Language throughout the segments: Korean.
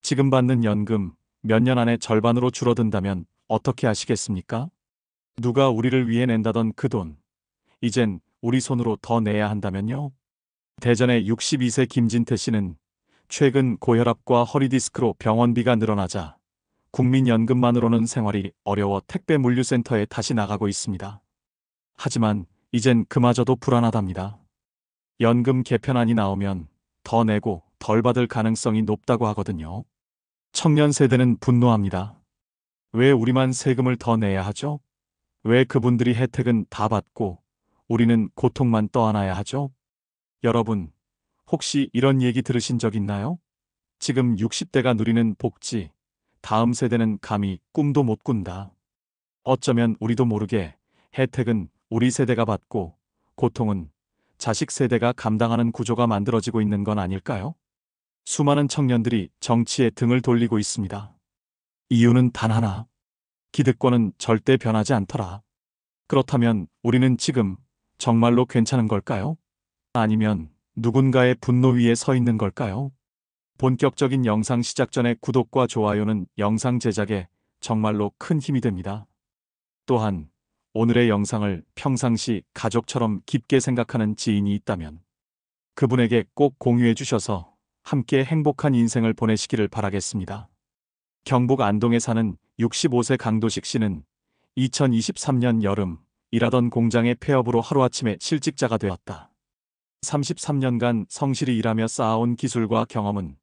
지금 받는 연금 몇 년 안에 절반으로 줄어든다면 어떻게 하시겠습니까? 누가 우리를 위해 낸다던 그 돈, 이젠 우리 손으로 더 내야 한다면요? 대전의 62세 김진태 씨는 최근 고혈압과 허리디스크로 병원비가 늘어나자 국민연금만으로는 생활이 어려워 택배 물류센터에 다시 나가고 있습니다. 하지만 이젠 그마저도 불안하답니다. 연금 개편안이 나오면 더 내고 덜 받을 가능성이 높다고 하거든요. 청년 세대는 분노합니다. 왜 우리만 세금을 더 내야 하죠? 왜 그분들이 혜택은 다 받고 우리는 고통만 떠안아야 하죠? 여러분, 혹시 이런 얘기 들으신 적 있나요? 지금 60대가 누리는 복지, 다음 세대는 감히 꿈도 못 꾼다. 어쩌면 우리도 모르게 혜택은 우리 세대가 받고 고통은 자식 세대가 감당하는 구조가 만들어지고 있는 건 아닐까요? 수많은 청년들이 정치에 등을 돌리고 있습니다. 이유는 단 하나. 기득권은 절대 변하지 않더라. 그렇다면 우리는 지금 정말로 괜찮은 걸까요? 아니면 누군가의 분노 위에 서 있는 걸까요? 본격적인 영상 시작 전에 구독과 좋아요는 영상 제작에 정말로 큰 힘이 됩니다. 또한 오늘의 영상을 평상시 가족처럼 깊게 생각하는 지인이 있다면 그분에게 꼭 공유해 주셔서 함께 행복한 인생을 보내시기를 바라겠습니다. 경북 안동에 사는 65세 강도식 씨는 2023년 여름 일하던 공장의 폐업으로 하루아침에 실직자가 되었다. 33년간 성실히 일하며 쌓아온 기술과 경험은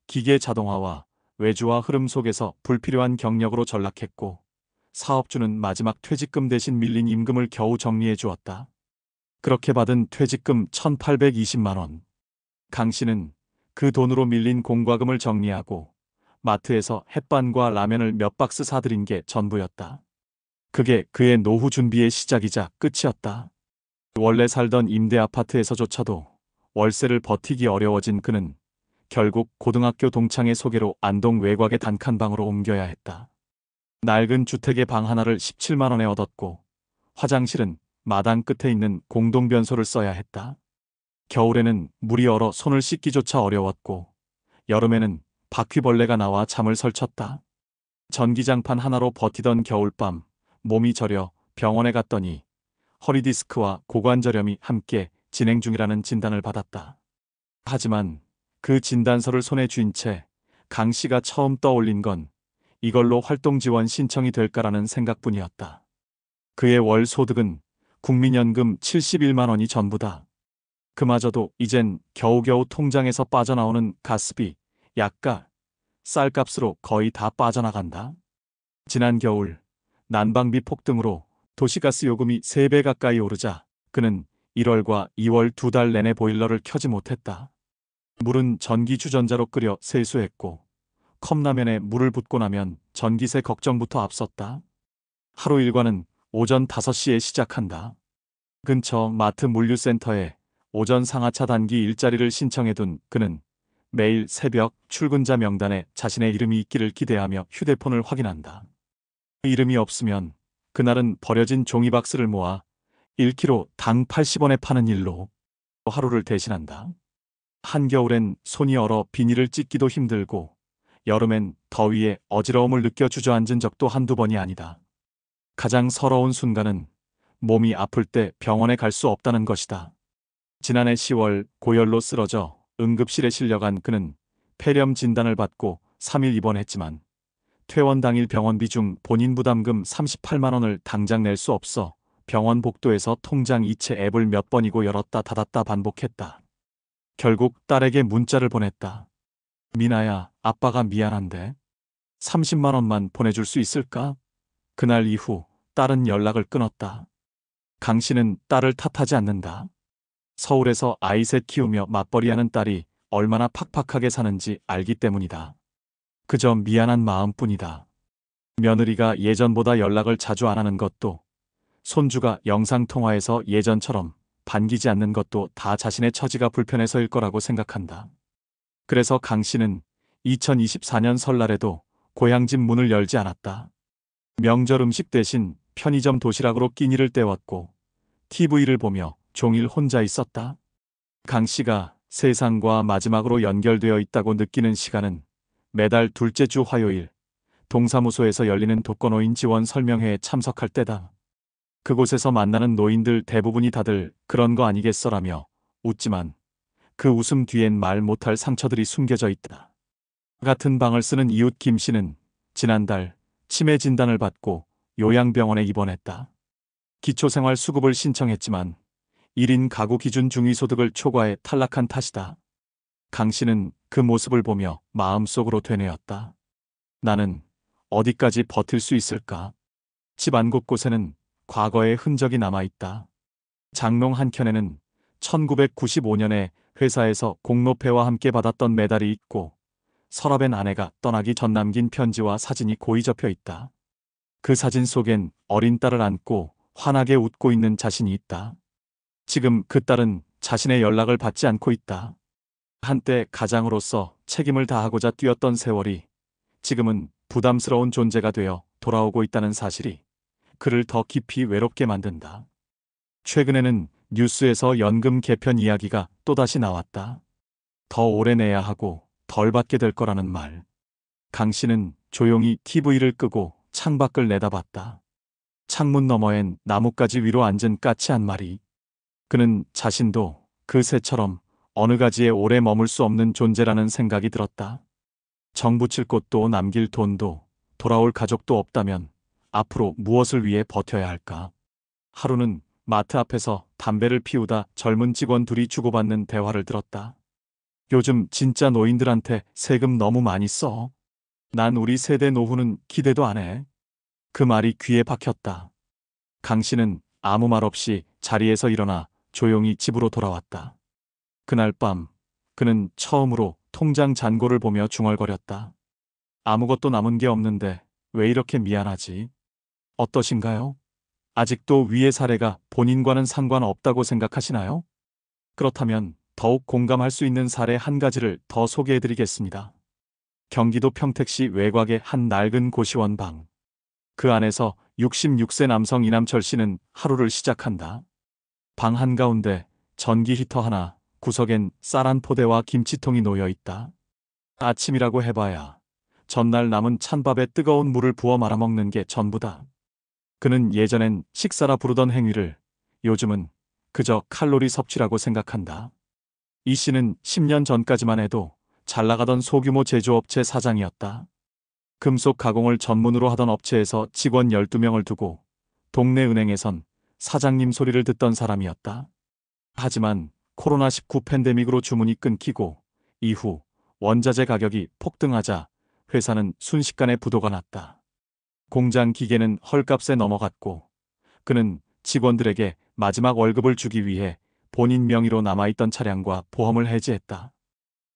기계 자동화와 외주화 흐름 속에서 불필요한 경력으로 전락했고 사업주는 마지막 퇴직금 대신 밀린 임금을 겨우 정리해 주었다. 그렇게 받은 퇴직금 1,820만 원. 강 씨는 그 돈으로 밀린 공과금을 정리하고 마트에서 햇반과 라면을 몇 박스 사들인 게 전부였다. 그게 그의 노후 준비의 시작이자 끝이었다. 원래 살던 임대 아파트에서조차도 월세를 버티기 어려워진 그는 결국 고등학교 동창의 소개로 안동 외곽의 단칸방으로 옮겨야 했다. 낡은 주택의 방 하나를 17만 원에 얻었고 화장실은 마당 끝에 있는 공동변소를 써야 했다. 겨울에는 물이 얼어 손을 씻기조차 어려웠고 여름에는 바퀴벌레가 나와 잠을 설쳤다. 전기장판 하나로 버티던 겨울밤 몸이 저려 병원에 갔더니 허리디스크와 고관절염이 함께 진행 중이라는 진단을 받았다. 하지만 그 진단서를 손에 쥔 채 강 씨가 처음 떠올린 건 이걸로 활동 지원 신청이 될까라는 생각뿐이었다. 그의 월 소득은 국민연금 71만 원이 전부다. 그마저도 이젠 겨우겨우 통장에서 빠져나오는 가스비, 약가, 쌀값으로 거의 다 빠져나간다. 지난 겨울 난방비 폭등으로 도시가스 요금이 3배 가까이 오르자 그는 1월과 2월 2달 내내 보일러를 켜지 못했다. 물은 전기 주전자로 끓여 세수했고 컵라면에 물을 붓고 나면 전기세 걱정부터 앞섰다. 하루 일과는 오전 5시에 시작한다. 근처 마트 물류센터에 오전 상하차 단기 일자리를 신청해둔 그는 매일 새벽 출근자 명단에 자신의 이름이 있기를 기대하며 휴대폰을 확인한다. 이름이 없으면 그날은 버려진 종이박스를 모아 1kg 당 80원에 파는 일로 하루를 대신한다. 한겨울엔 손이 얼어 비닐을 찢기도 힘들고 여름엔 더위에 어지러움을 느껴 주저앉은 적도 한두 번이 아니다. 가장 서러운 순간은 몸이 아플 때 병원에 갈 수 없다는 것이다. 지난해 10월 고열로 쓰러져 응급실에 실려간 그는 폐렴 진단을 받고 3일 입원했지만 퇴원 당일 병원비 중 본인 부담금 38만 원을 당장 낼 수 없어 병원 복도에서 통장 이체 앱을 몇 번이고 열었다 닫았다 반복했다. 결국 딸에게 문자를 보냈다. 미나야, 아빠가 미안한데 30만 원만 보내줄 수 있을까? 그날 이후 딸은 연락을 끊었다. 강 씨는 딸을 탓하지 않는다. 서울에서 아이 셋 키우며 맞벌이하는 딸이 얼마나 팍팍하게 사는지 알기 때문이다. 그저 미안한 마음뿐이다. 며느리가 예전보다 연락을 자주 안 하는 것도 손주가 영상통화에서 예전처럼 반기지 않는 것도 다 자신의 처지가 불편해서일 거라고 생각한다. 그래서 강 씨는 2024년 설날에도 고향집 문을 열지 않았다. 명절 음식 대신 편의점 도시락으로 끼니를 때웠고 TV를 보며 종일 혼자 있었다. 강 씨가 세상과 마지막으로 연결되어 있다고 느끼는 시간은 매달 둘째 주 화요일, 동사무소에서 열리는 독거노인 지원 설명회에 참석할 때다. 그곳에서 만나는 노인들 대부분이 다들 그런 거 아니겠어라며 웃지만 그 웃음 뒤엔 말 못할 상처들이 숨겨져 있다. 같은 방을 쓰는 이웃 김 씨는 지난달 치매 진단을 받고 요양병원에 입원했다. 기초생활수급을 신청했지만 1인 가구 기준 중위소득을 초과해 탈락한 탓이다. 강 씨는 그 모습을 보며 마음속으로 되뇌었다. 나는 어디까지 버틸 수 있을까? 집안 곳곳에는 과거의 흔적이 남아있다. 장롱 한켠에는 1995년에 회사에서 공로패와 함께 받았던 메달이 있고 서랍엔 아내가 떠나기 전 남긴 편지와 사진이 고이 접혀 있다. 그 사진 속엔 어린 딸을 안고 환하게 웃고 있는 자신이 있다. 지금 그 딸은 자신의 연락을 받지 않고 있다. 한때 가장으로서 책임을 다하고자 뛰었던 세월이 지금은 부담스러운 존재가 되어 돌아오고 있다는 사실이 그를 더 깊이 외롭게 만든다. 최근에는 뉴스에서 연금 개편 이야기가 또다시 나왔다. 더 오래 내야 하고 덜 받게 될 거라는 말. 강 씨는 조용히 TV를 끄고 창밖을 내다봤다. 창문 너머엔 나뭇가지 위로 앉은 까치 한 마리. 그는 자신도 그 새처럼 어느 가지에 오래 머물 수 없는 존재라는 생각이 들었다. 정붙일 곳도 남길 돈도 돌아올 가족도 없다면 앞으로 무엇을 위해 버텨야 할까? 하루는 마트 앞에서 담배를 피우다 젊은 직원 둘이 주고받는 대화를 들었다. 요즘 진짜 노인들한테 세금 너무 많이 써. 난 우리 세대 노후는 기대도 안 해. 그 말이 귀에 박혔다. 강 씨는 아무 말 없이 자리에서 일어나 조용히 집으로 돌아왔다. 그날 밤 그는 처음으로 통장 잔고를 보며 중얼거렸다. 아무것도 남은 게 없는데 왜 이렇게 미안하지? 어떠신가요? 아직도 위의 사례가 본인과는 상관없다고 생각하시나요? 그렇다면 더욱 공감할 수 있는 사례 한 가지를 더 소개해드리겠습니다. 경기도 평택시 외곽의 한 낡은 고시원 방. 그 안에서 66세 남성 이남철 씨는 하루를 시작한다. 방 한가운데 전기 히터 하나, 구석엔 쌀 한 포대와 김치통이 놓여 있다. 아침이라고 해봐야 전날 남은 찬밥에 뜨거운 물을 부어 말아먹는 게 전부다. 그는 예전엔 식사라 부르던 행위를 요즘은 그저 칼로리 섭취라고 생각한다. 이 씨는 10년 전까지만 해도 잘 나가던 소규모 제조업체 사장이었다. 금속 가공을 전문으로 하던 업체에서 직원 12명을 두고 동네 은행에선 사장님 소리를 듣던 사람이었다. 하지만 코로나19 팬데믹으로 주문이 끊기고 이후 원자재 가격이 폭등하자 회사는 순식간에 부도가 났다. 공장 기계는 헐값에 넘어갔고 그는 직원들에게 마지막 월급을 주기 위해 본인 명의로 남아있던 차량과 보험을 해지했다.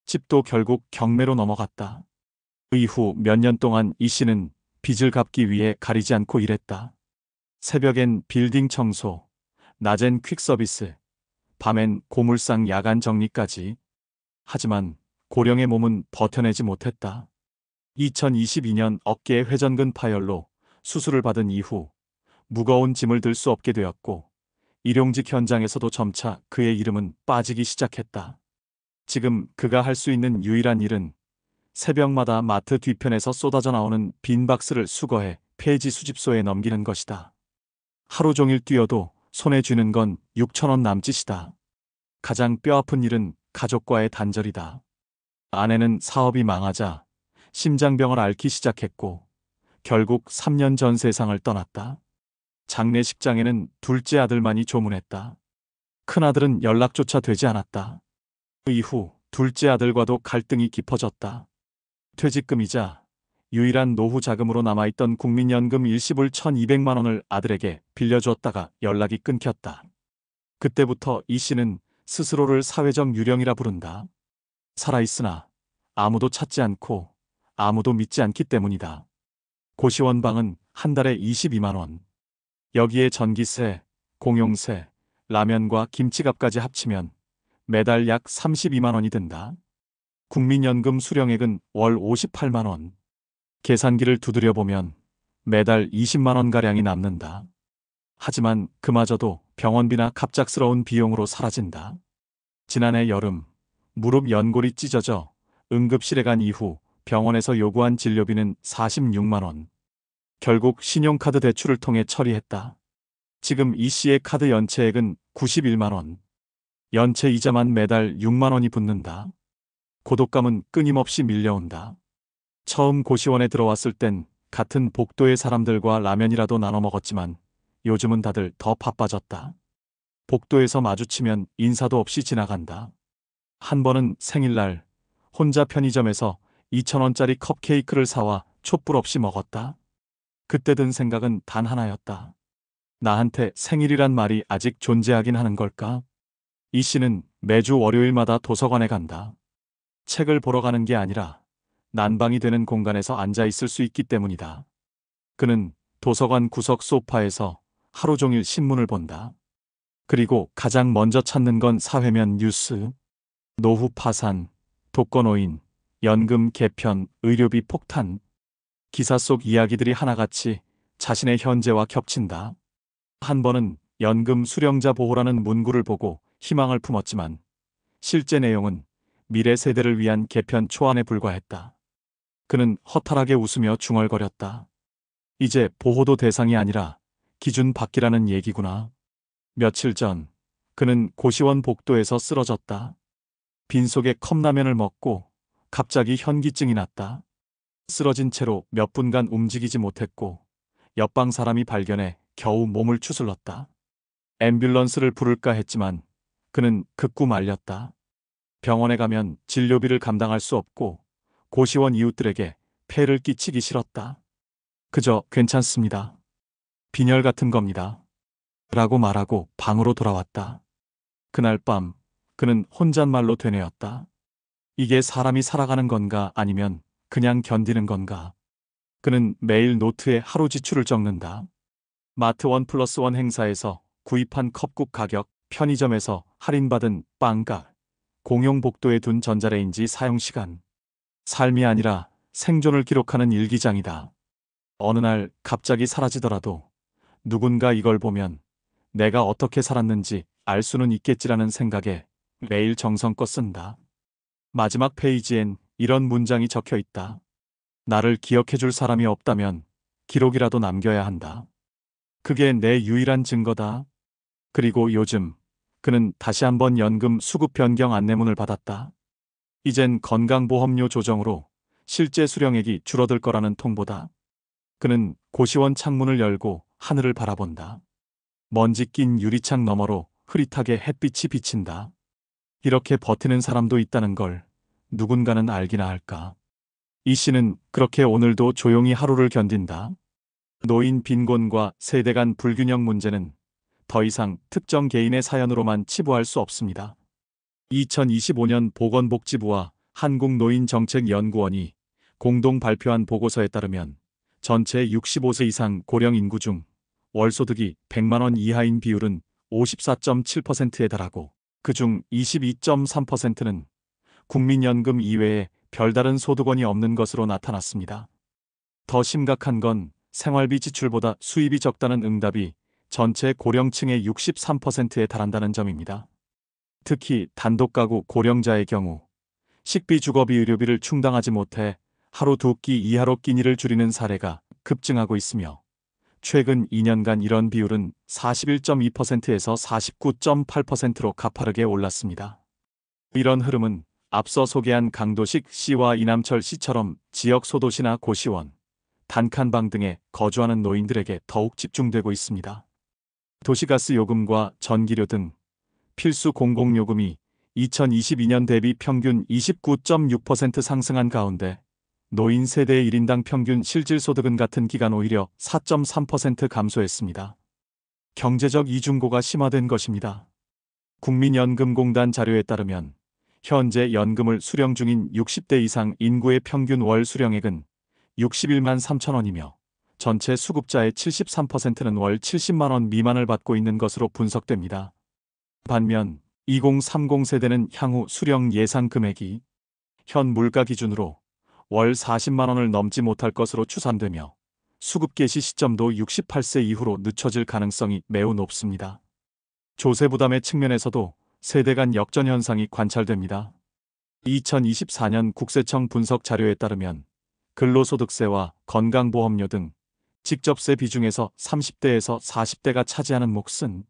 집도 결국 경매로 넘어갔다. 이후 몇 년 동안 이 씨는 빚을 갚기 위해 가리지 않고 일했다. 새벽엔 빌딩 청소, 낮엔 퀵 서비스, 밤엔 고물상 야간 정리까지. 하지만 고령의 몸은 버텨내지 못했다. 2022년 어깨에 회전근 파열로 수술을 받은 이후 무거운 짐을 들 수 없게 되었고 일용직 현장에서도 점차 그의 이름은 빠지기 시작했다. 지금 그가 할 수 있는 유일한 일은 새벽마다 마트 뒤편에서 쏟아져 나오는 빈 박스를 수거해 폐지 수집소에 넘기는 것이다. 하루 종일 뛰어도 손에 쥐는 건 6,000원 남짓이다. 가장 뼈아픈 일은 가족과의 단절이다. 아내는 사업이 망하자 심장병을 앓기 시작했고 결국 3년 전 세상을 떠났다. 장례식장에는 둘째 아들만이 조문했다. 큰아들은 연락조차 되지 않았다. 그 이후 둘째 아들과도 갈등이 깊어졌다. 퇴직금이자 유일한 노후 자금으로 남아있던 국민연금 일시불 1,200만 원을 아들에게 빌려주었다가 연락이 끊겼다. 그때부터 이 씨는 스스로를 사회적 유령이라 부른다. 살아있으나 아무도 찾지 않고 아무도 믿지 않기 때문이다. 고시원 방은 한 달에 22만 원. 여기에 전기세, 공용세, 라면과 김치값까지 합치면 매달 약 32만 원이 든다. 국민연금 수령액은 월 58만 원. 계산기를 두드려 보면 매달 20만 원가량이 남는다. 하지만 그마저도 병원비나 갑작스러운 비용으로 사라진다. 지난해 여름 무릎 연골이 찢어져 응급실에 간 이후 병원에서 요구한 진료비는 46만 원. 결국 신용카드 대출을 통해 처리했다. 지금 이 씨의 카드 연체액은 91만 원. 연체 이자만 매달 6만 원이 붙는다. 고독감은 끊임없이 밀려온다. 처음 고시원에 들어왔을 땐 같은 복도의 사람들과 라면이라도 나눠 먹었지만 요즘은 다들 더 바빠졌다. 복도에서 마주치면 인사도 없이 지나간다. 한 번은 생일날 혼자 편의점에서 2,000원짜리 컵케이크를 사와 촛불 없이 먹었다. 그때 든 생각은 단 하나였다. 나한테 생일이란 말이 아직 존재하긴 하는 걸까? 이 씨는 매주 월요일마다 도서관에 간다. 책을 보러 가는 게 아니라 난방이 되는 공간에서 앉아 있을 수 있기 때문이다. 그는 도서관 구석 소파에서 하루 종일 신문을 본다. 그리고 가장 먼저 찾는 건 사회면 뉴스. 노후 파산, 독거노인, 연금 개편, 의료비 폭탄. 기사 속 이야기들이 하나같이 자신의 현재와 겹친다. 한 번은 연금 수령자 보호라는 문구를 보고 희망을 품었지만 실제 내용은 미래 세대를 위한 개편 초안에 불과했다. 그는 허탈하게 웃으며 중얼거렸다. 이제 보호도 대상이 아니라 기준 밖이라는 얘기구나. 며칠 전 그는 고시원 복도에서 쓰러졌다. 빈속에 컵라면을 먹고 갑자기 현기증이 났다. 쓰러진 채로 몇 분간 움직이지 못했고 옆방 사람이 발견해 겨우 몸을 추슬렀다. 앰뷸런스를 부를까 했지만 그는 극구 말렸다. 병원에 가면 진료비를 감당할 수 없고 고시원 이웃들에게 폐를 끼치기 싫었다. 그저 괜찮습니다. 빈혈 같은 겁니다. 라고 말하고 방으로 돌아왔다. 그날 밤 그는 혼잣말로 되뇌었다. 이게 사람이 살아가는 건가 아니면 그냥 견디는 건가. 그는 매일 노트에 하루 지출을 적는다. 마트 1+1 행사에서 구입한 컵국 가격, 편의점에서 할인받은 빵값, 공용 복도에 둔 전자레인지 사용 시간. 삶이 아니라 생존을 기록하는 일기장이다. 어느 날 갑자기 사라지더라도 누군가 이걸 보면 내가 어떻게 살았는지 알 수는 있겠지라는 생각에 매일 정성껏 쓴다. 마지막 페이지엔 이런 문장이 적혀 있다. 나를 기억해줄 사람이 없다면 기록이라도 남겨야 한다. 그게 내 유일한 증거다. 그리고 요즘 그는 다시 한번 연금 수급 변경 안내문을 받았다. 이젠 건강보험료 조정으로 실제 수령액이 줄어들 거라는 통보다. 그는 고시원 창문을 열고 하늘을 바라본다. 먼지 낀 유리창 너머로 흐릿하게 햇빛이 비친다. 이렇게 버티는 사람도 있다는 걸 누군가는 알기나 할까. 이 씨는 그렇게 오늘도 조용히 하루를 견딘다. 노인 빈곤과 세대 간 불균형 문제는 더 이상 특정 개인의 사연으로만 치부할 수 없습니다. 2025년 보건복지부와 한국노인정책연구원이 공동 발표한 보고서에 따르면 전체 65세 이상 고령 인구 중 월소득이 100만 원 이하인 비율은 54.7%에 달하고 그중 22.3%는 국민연금 이외에 별다른 소득원이 없는 것으로 나타났습니다. 더 심각한 건 생활비 지출보다 수입이 적다는 응답이 전체 고령층의 63%에 달한다는 점입니다. 특히 단독가구 고령자의 경우 식비, 주거비, 의료비를 충당하지 못해 하루 두 끼 이하로 끼니를 줄이는 사례가 급증하고 있으며 최근 2년간 이런 비율은 41.2%에서 49.8%로 가파르게 올랐습니다. 이런 흐름은 앞서 소개한 강도식 씨와 이남철 씨처럼 지역 소도시나 고시원, 단칸방 등에 거주하는 노인들에게 더욱 집중되고 있습니다. 도시가스 요금과 전기료 등 필수 공공요금이 2022년 대비 평균 29.6% 상승한 가운데 노인 세대의 1인당 평균 실질소득은 같은 기간 오히려 4.3% 감소했습니다. 경제적 이중고가 심화된 것입니다. 국민연금공단 자료에 따르면 현재 연금을 수령 중인 60대 이상 인구의 평균 월 수령액은 61만 3천 원이며 전체 수급자의 73%는 월 70만 원 미만을 받고 있는 것으로 분석됩니다. 반면 2030 세대는 향후 수령 예상 금액이 현 물가 기준으로 월 40만 원을 넘지 못할 것으로 추산되며 수급 개시 시점도 68세 이후로 늦춰질 가능성이 매우 높습니다. 조세 부담의 측면에서도 세대 간 역전 현상이 관찰됩니다. 2024년 국세청 분석 자료에 따르면 근로소득세와 건강보험료 등 직접세 비중에서 30대에서 40대가 차지하는 몫은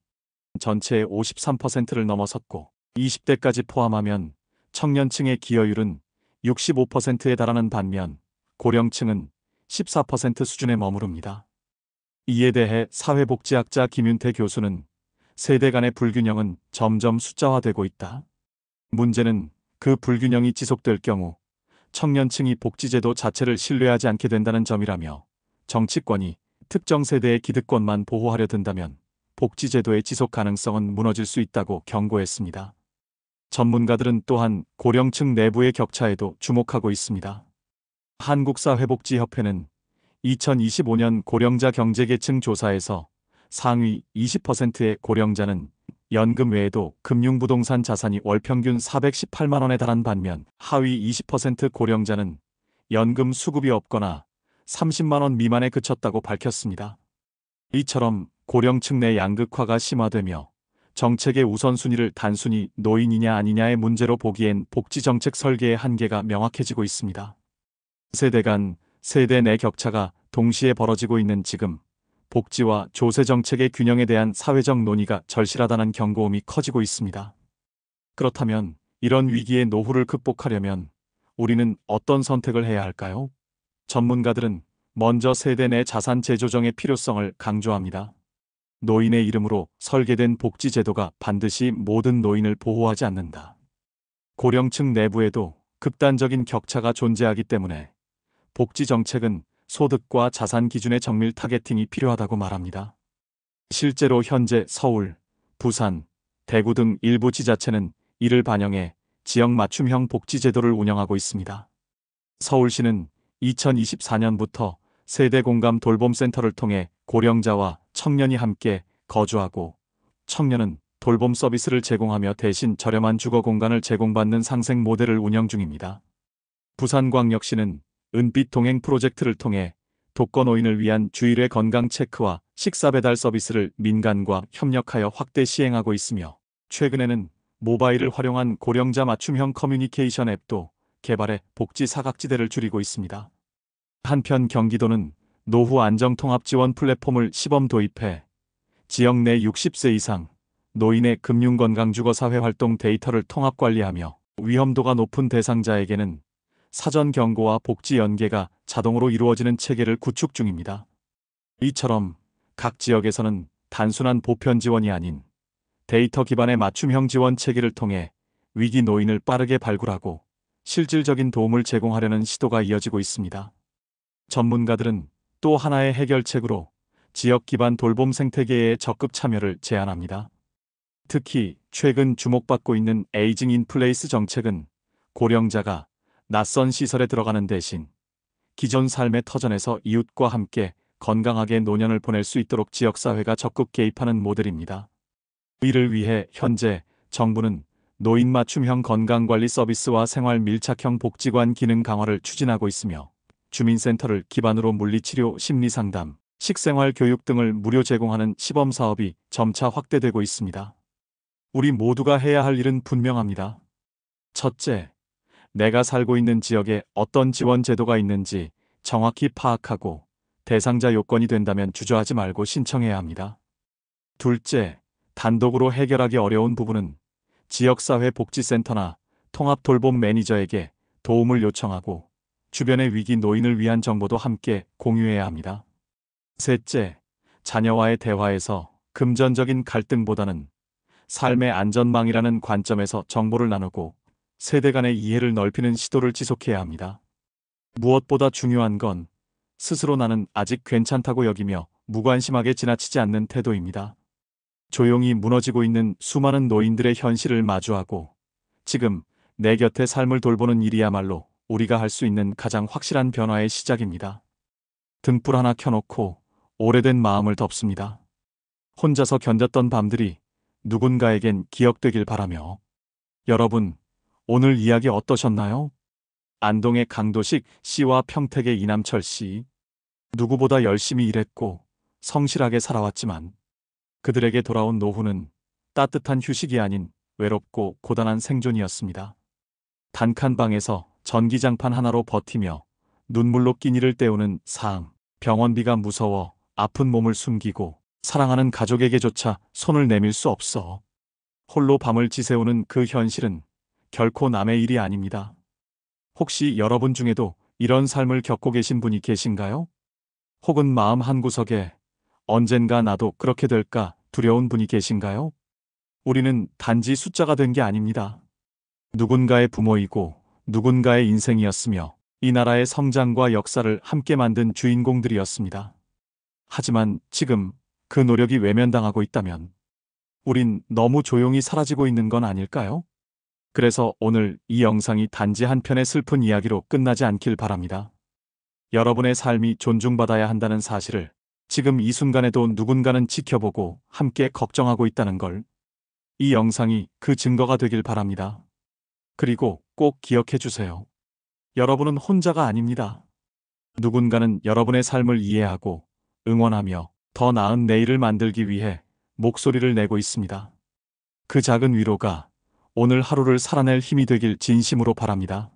전체의 53%를 넘어섰고 20대까지 포함하면 청년층의 기여율은 65%에 달하는 반면 고령층은 14% 수준에 머무릅니다. 이에 대해 사회복지학자 김윤태 교수는 세대 간의 불균형은 점점 숫자화되고 있다. 문제는 그 불균형이 지속될 경우 청년층이 복지제도 자체를 신뢰하지 않게 된다는 점이라며 정치권이 특정 세대의 기득권만 보호하려 든다면 복지제도의 지속 가능성은 무너질 수 있다고 경고했습니다. 전문가들은 또한 고령층 내부의 격차에도 주목하고 있습니다. 한국사회복지협회는 2025년 고령자 경제계층 조사에서 상위 20%의 고령자는 연금 외에도 금융부동산 자산이 월 평균 418만 원에 달한 반면 하위 20% 고령자는 연금 수급이 없거나 30만 원 미만에 그쳤다고 밝혔습니다. 이처럼 고령층 내 양극화가 심화되며 정책의 우선순위를 단순히 노인이냐 아니냐의 문제로 보기엔 복지정책 설계의 한계가 명확해지고 있습니다. 세대 간, 세대 내 격차가 동시에 벌어지고 있는 지금, 복지와 조세 정책의 균형에 대한 사회적 논의가 절실하다는 경고음이 커지고 있습니다. 그렇다면 이런 위기의 노후를 극복하려면 우리는 어떤 선택을 해야 할까요? 전문가들은 먼저 세대 내 자산 재조정의 필요성을 강조합니다. 노인의 이름으로 설계된 복지제도가 반드시 모든 노인을 보호하지 않는다. 고령층 내부에도 극단적인 격차가 존재하기 때문에 복지 정책은 소득과 자산 기준의 정밀 타겟팅이 필요하다고 말합니다. 실제로 현재 서울, 부산, 대구 등 일부 지자체는 이를 반영해 지역 맞춤형 복지제도를 운영하고 있습니다. 서울시는 2024년부터 세대 공감 돌봄센터를 통해 고령자와 청년이 함께 거주하고 청년은 돌봄 서비스를 제공하며 대신 저렴한 주거 공간을 제공받는 상생 모델을 운영 중입니다. 부산광역시는 은빛 동행 프로젝트를 통해 독거노인을 위한 주일의 건강 체크와 식사 배달 서비스를 민간과 협력하여 확대 시행하고 있으며 최근에는 모바일을 활용한 고령자 맞춤형 커뮤니케이션 앱도 개발해 복지 사각지대를 줄이고 있습니다. 한편 경기도는 노후 안정 통합 지원 플랫폼을 시범 도입해 지역 내 60세 이상 노인의 금융건강주거사회 활동 데이터를 통합 관리하며 위험도가 높은 대상자에게는 사전 경고와 복지 연계가 자동으로 이루어지는 체계를 구축 중입니다. 이처럼 각 지역에서는 단순한 보편 지원이 아닌 데이터 기반의 맞춤형 지원 체계를 통해 위기 노인을 빠르게 발굴하고 실질적인 도움을 제공하려는 시도가 이어지고 있습니다. 전문가들은 또 하나의 해결책으로 지역 기반 돌봄 생태계의 적극 참여를 제안합니다. 특히 최근 주목받고 있는 에이징 인 플레이스 정책은 고령자가 낯선 시설에 들어가는 대신 기존 삶의 터전에서 이웃과 함께 건강하게 노년을 보낼 수 있도록 지역사회가 적극 개입하는 모델입니다. 이를 위해 현재 정부는 노인 맞춤형 건강관리 서비스와 생활 밀착형 복지관 기능 강화를 추진하고 있으며 주민센터를 기반으로 물리치료, 심리상담, 식생활 교육 등을 무료 제공하는 시범사업이 점차 확대되고 있습니다. 우리 모두가 해야 할 일은 분명합니다. 첫째, 내가 살고 있는 지역에 어떤 지원 제도가 있는지 정확히 파악하고 대상자 요건이 된다면 주저하지 말고 신청해야 합니다. 둘째, 단독으로 해결하기 어려운 부분은 지역사회 복지센터나 통합돌봄 매니저에게 도움을 요청하고 주변의 위기 노인을 위한 정보도 함께 공유해야 합니다. 셋째, 자녀와의 대화에서 금전적인 갈등보다는 삶의 안전망이라는 관점에서 정보를 나누고 세대 간의 이해를 넓히는 시도를 지속해야 합니다. 무엇보다 중요한 건 스스로 나는 아직 괜찮다고 여기며 무관심하게 지나치지 않는 태도입니다. 조용히 무너지고 있는 수많은 노인들의 현실을 마주하고 지금 내 곁에 삶을 돌보는 일이야말로 우리가 할 수 있는 가장 확실한 변화의 시작입니다. 등불 하나 켜놓고 오래된 마음을 덮습니다. 혼자서 견뎠던 밤들이 누군가에겐 기억되길 바라며. 여러분, 오늘 이야기 어떠셨나요? 안동의 강도식 씨와 평택의 이남철 씨. 누구보다 열심히 일했고 성실하게 살아왔지만 그들에게 돌아온 노후는 따뜻한 휴식이 아닌 외롭고 고단한 생존이었습니다. 단칸 방에서 전기장판 하나로 버티며 눈물로 끼니를 때우는 상. 병원비가 무서워 아픈 몸을 숨기고 사랑하는 가족에게조차 손을 내밀 수 없어. 홀로 밤을 지새우는 그 현실은 결코 남의 일이 아닙니다. 혹시 여러분 중에도 이런 삶을 겪고 계신 분이 계신가요? 혹은 마음 한구석에 언젠가 나도 그렇게 될까 두려운 분이 계신가요? 우리는 단지 숫자가 된 게 아닙니다. 누군가의 부모이고 누군가의 인생이었으며 이 나라의 성장과 역사를 함께 만든 주인공들이었습니다. 하지만 지금 그 노력이 외면당하고 있다면 우린 너무 조용히 사라지고 있는 건 아닐까요? 그래서 오늘 이 영상이 단지 한 편의 슬픈 이야기로 끝나지 않길 바랍니다. 여러분의 삶이 존중받아야 한다는 사실을 지금 이 순간에도 누군가는 지켜보고 함께 걱정하고 있다는 걸, 이 영상이 그 증거가 되길 바랍니다. 그리고 꼭 기억해 주세요. 여러분은 혼자가 아닙니다. 누군가는 여러분의 삶을 이해하고 응원하며 더 나은 내일을 만들기 위해 목소리를 내고 있습니다. 그 작은 위로가 오늘 하루를 살아낼 힘이 되길 진심으로 바랍니다.